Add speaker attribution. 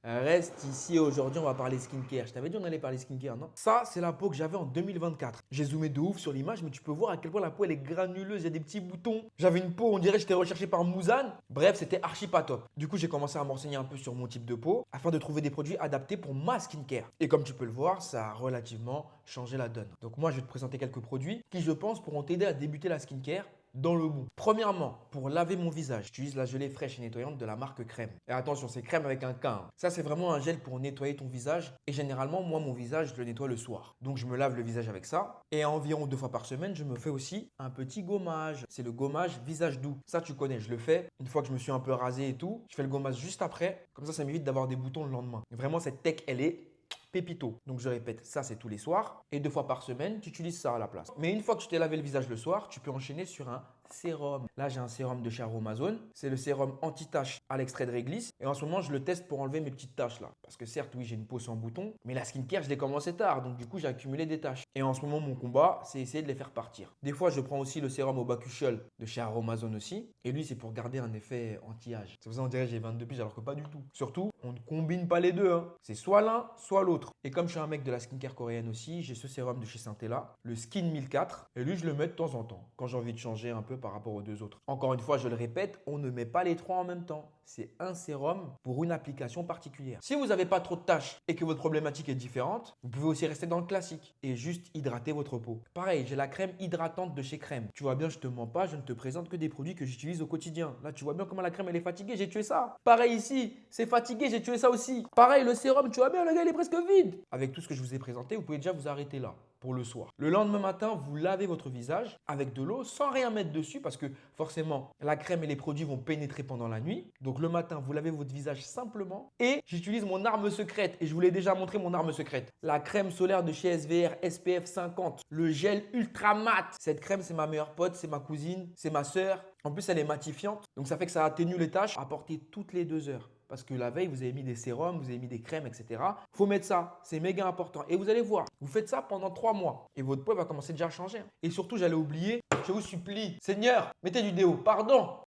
Speaker 1: Reste ici aujourd'hui, on va parler skincare. Je t'avais dit on allait parler skincare, non? Ça, c'est la peau que j'avais en 2024. J'ai zoomé de ouf sur l'image, mais tu peux voir à quel point la peau elle est granuleuse, il y a des petits boutons. J'avais une peau, on dirait que j'étais recherché par Muzan. Bref, c'était archi pas top. Du coup, j'ai commencé à m'enseigner un peu sur mon type de peau afin de trouver des produits adaptés pour ma skincare. Et comme tu peux le voir, ça a relativement changé la donne. Donc moi, je vais te présenter quelques produits qui, je pense, pourront t'aider à débuter la skincare dans le bon. Premièrement, pour laver mon visage, j'utilise la gelée fraîche et nettoyante de la marque Crème. Et attention, c'est crème avec un K, hein. Ça, c'est vraiment un gel pour nettoyer ton visage. Et généralement, moi, mon visage, je le nettoie le soir. Donc, je me lave le visage avec ça. Et environ 2 fois par semaine, je me fais aussi un petit gommage. C'est le gommage visage doux. Ça, tu connais, je le fais une fois que je me suis un peu rasé et tout. Je fais le gommage juste après. Comme ça m'évite d'avoir des boutons le lendemain. Vraiment, cette tech, elle est pépito. Donc je répète, ça c'est tous les soirs. Et 2 fois par semaine, tu utilises ça à la place. Mais une fois que tu t'es lavé le visage le soir, tu peux enchaîner sur un sérum. Là, j'ai un sérum de chez Aromazone. C'est le sérum anti-tache à l'extrait de réglisse. Et en ce moment, je le teste pour enlever mes petites taches là. Parce que certes, oui, j'ai une peau sans boutons. Mais la skincare, je l'ai commencé tard. Donc du coup, j'ai accumulé des taches. Et en ce moment, mon combat, c'est essayer de les faire partir. Des fois, je prends aussi le sérum au bakuchiol de chez Aromazone aussi. Et lui, c'est pour garder un effet anti-âge. C'est pour ça qu'on dirait que j'ai 22 piges alors que pas du tout. Surtout, on ne combine pas les deux, hein. C'est soit l'un, soit l'autre. Et comme je suis un mec de la skincare coréenne aussi, j'ai ce sérum de chez Sintella, le Skin 1004. Et lui, je le mets de temps en temps, quand j'ai envie de changer un peu par rapport aux deux autres. Encore une fois, je le répète, on ne met pas les trois en même temps. C'est un sérum pour une application particulière. Si vous n'avez pas trop de tâches et que votre problématique est différente, vous pouvez aussi rester dans le classique et juste hydrater votre peau. Pareil, j'ai la crème hydratante de chez Crème. Tu vois bien, je te mens pas, je ne te présente que des produits que j'utilise au quotidien. Là, tu vois bien comment la crème elle est fatiguée, j'ai tué ça. Pareil ici, c'est fatigué, j'ai tué ça aussi. Pareil, le sérum, tu vois bien, le gars il est presque vide. Avec tout ce que je vous ai présenté, vous pouvez déjà vous arrêter là pour le soir. Le lendemain matin, vous lavez votre visage avec de l'eau sans rien mettre dessus parce que forcément, la crème et les produits vont pénétrer pendant la nuit. Donc le matin, vous lavez votre visage simplement et j'utilise mon arme secrète et je vous l'ai déjà montré mon arme secrète. La crème solaire de chez SVR SPF 50, le gel ultra mat. Cette crème, c'est ma meilleure pote, c'est ma cousine, c'est ma sœur. En plus, elle est matifiante, donc ça fait que ça atténue les taches à porter toutes les 2 heures. Parce que la veille, vous avez mis des sérums, vous avez mis des crèmes, etc. Il faut mettre ça, c'est méga important. Et vous allez voir, vous faites ça pendant 3 mois et votre peau va commencer déjà à changer. Et surtout, j'allais oublier, je vous supplie, Seigneur, mettez du déo, pardon.